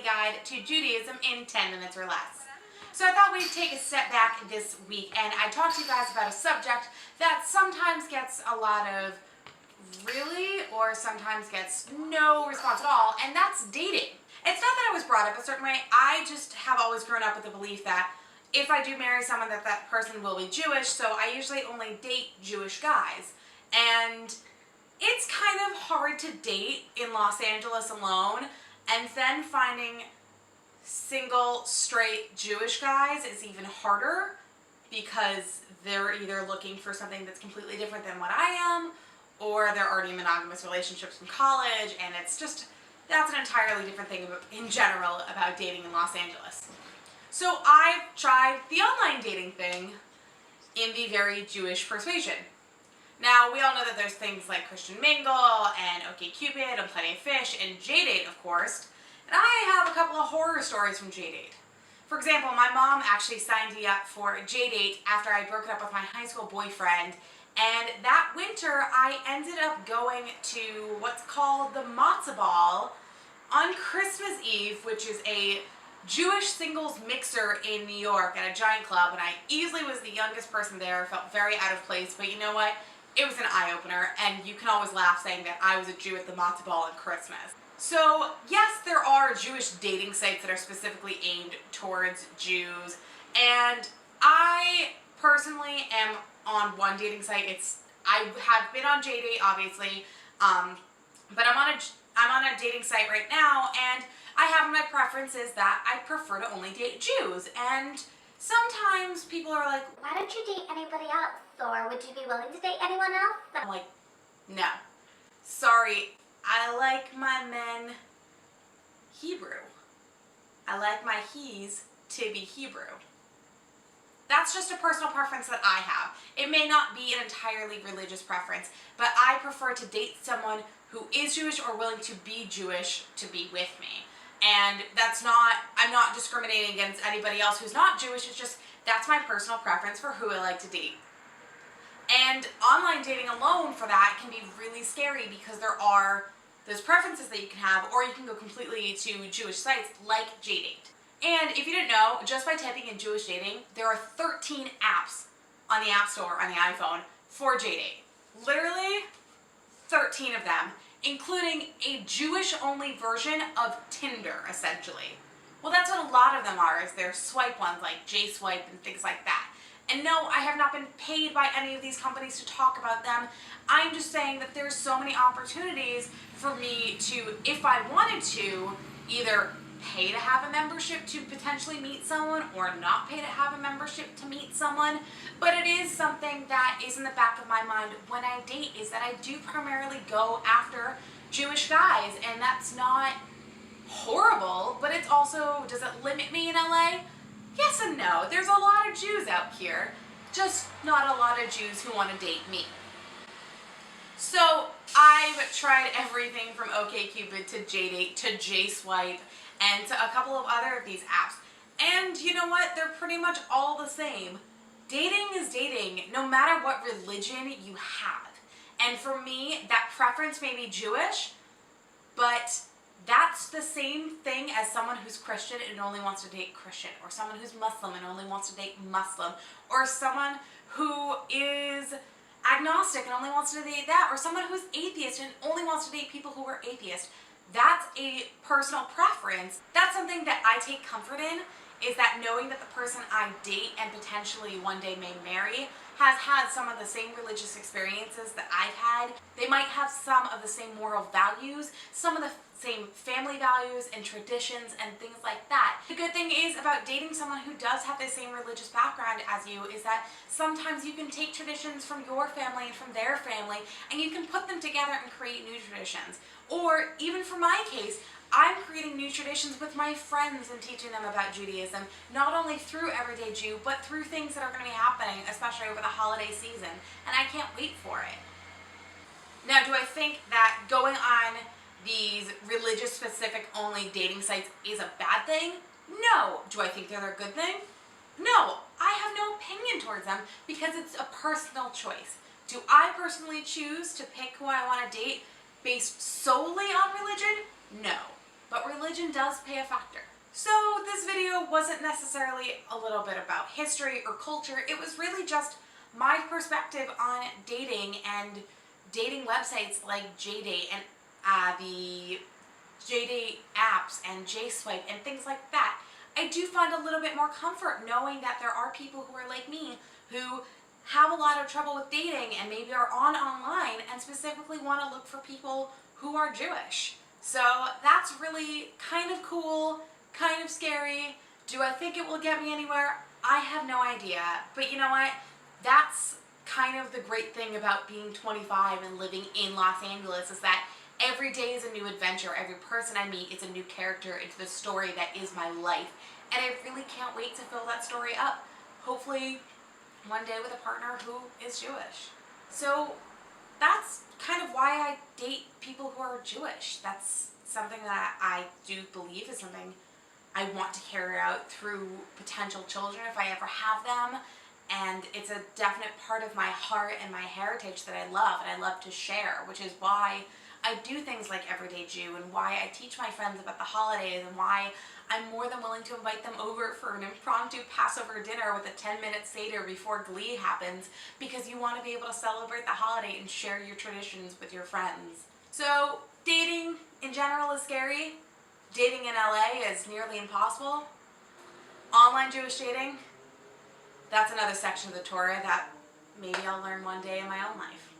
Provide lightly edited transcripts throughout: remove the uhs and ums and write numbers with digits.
daily guide to Judaism in 10 minutes or less. So I thought we'd take a step back this week and I'd talk to you guys about a subject that sometimes gets a lot of really or sometimes gets no response at all, and that's dating. It's not that I was brought up a certain way, I just have always grown up with the belief that if I do marry someone that person will be Jewish, so I usually only date Jewish guys. And it's kind of hard to date in Los Angeles alone, and then finding single, straight Jewish guys is even harder because they're either looking for something that's completely different than what I am, or they're already in monogamous relationships from college, and it's just, that's an entirely different thing in general about dating in Los Angeles. So I've tried the online dating thing in the very Jewish persuasion. Now, we all know that there's things like Christian Mingle and OkCupid and Plenty of Fish and JDate, of course. And I have a couple of horror stories from JDate. For example, my mom actually signed me up for JDate after I broke up with my high school boyfriend. And that winter, I ended up going to what's called the Matzah Ball on Christmas Eve, which is a Jewish singles mixer in New York at a giant club. And I easily was the youngest person there, felt very out of place, but you know what? It was an eye-opener, and you can always laugh saying that I was a Jew at the Matzah Ball on Christmas. So, yes, there are Jewish dating sites that are specifically aimed towards Jews, and I personally am on one dating site. I have been on JDate, obviously, but I'm on a dating site right now, and I have my preferences that I prefer to only date Jews, and sometimes people are like, why don't you date anybody else? Or would you be willing to date anyone else? I'm like, no. Sorry, I like my men Hebrew. I like my he's to be Hebrew. That's just a personal preference that I have. It may not be an entirely religious preference, but I prefer to date someone who is Jewish or willing to be Jewish to be with me. And I'm not discriminating against anybody else who's not Jewish, it's just, that's my personal preference for who I like to date. And online dating alone for that can be really scary because there are those preferences that you can have, or you can go completely to Jewish sites like JDate. And if you didn't know, just by typing in Jewish dating, there are 13 apps on the App Store on the iPhone for JDate. Literally 13 of them, including a Jewish-only version of Tinder, essentially. Well, that's what a lot of them are, is they're swipe ones like JSwipe and things like that. And no, I have not been paid by any of these companies to talk about them. I'm just saying that there's so many opportunities for me to, if I wanted to, either pay to have a membership to potentially meet someone or not pay to have a membership to meet someone. But it is something that is in the back of my mind when I date, is that I do primarily go after Jewish guys, and that's not horrible, but it's also, does it limit me in LA? Yes and no. There's a lot of Jews out here, just not a lot of Jews who want to date me. So I've tried everything from OkCupid to JDate to JSwipe and to a couple of other of these apps. And you know what? They're pretty much all the same. Dating is dating, no matter what religion you have. And for me, that preference may be Jewish, but that's the same thing as someone who's Christian and only wants to date Christian, or someone who's Muslim and only wants to date Muslim, or someone who is agnostic and only wants to date that, or someone who's atheist and only wants to date people who are atheist. That's a personal preference. That's something that I take comfort in, is that knowing that the person I date and potentially one day may marry has had some of the same religious experiences that I've had. They might have some of the same moral values, some of the same family values and traditions and things like that. The good thing is about dating someone who does have the same religious background as you is that sometimes you can take traditions from your family and from their family and you can put them together and create new traditions. Or even for my case, I'm creating new traditions with my friends and teaching them about Judaism, not only through Everyday Jew, but through things that are going to be happening, especially over the holiday season, and I can't wait for it. Now, do I think that going on these religious-specific only dating sites is a bad thing? No. Do I think they're a good thing? No. I have no opinion towards them because it's a personal choice. Do I personally choose to pick who I want to date based solely on religion? No. but religion does play a factor. So this video wasn't necessarily a little bit about history or culture. It was really just my perspective on dating and dating websites like JDate and the JDate apps and JSwipe and things like that. I do find a little bit more comfort knowing that there are people who are like me who have a lot of trouble with dating and maybe are online and specifically want to look for people who are Jewish. So that's really kind of cool, kind of scary. Do I think it will get me anywhere? I have no idea. But you know what? That's kind of the great thing about being 25 and living in Los Angeles, is that every day is a new adventure. Every person I meet is a new character into the story that is my life. And I really can't wait to fill that story up. Hopefully one day with a partner who is Jewish. So that's kind of why I date people who are Jewish. That's something that I do believe is something I want to carry out through potential children if I ever have them. And it's a definite part of my heart and my heritage that I love and I love to share, which is why I do things like Everyday Jew and why I teach my friends about the holidays and why I'm more than willing to invite them over for an impromptu Passover dinner with a 10-minute Seder before Glee happens, because you want to be able to celebrate the holiday and share your traditions with your friends. So dating in general is scary. Dating in LA is nearly impossible. Online Jewish dating, that's another section of the Torah that maybe I'll learn one day in my own life.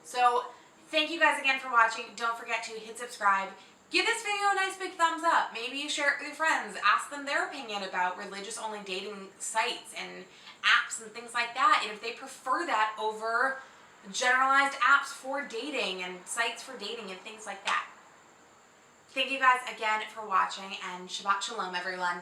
So thank you guys again for watching. Don't forget to hit subscribe. Give this video a nice big thumbs up. Maybe you share it with your friends. Ask them their opinion about religious-only dating sites and apps and things like that. And if they prefer that over generalized apps for dating and sites for dating and things like that. Thank you guys again for watching, and Shabbat Shalom, everyone.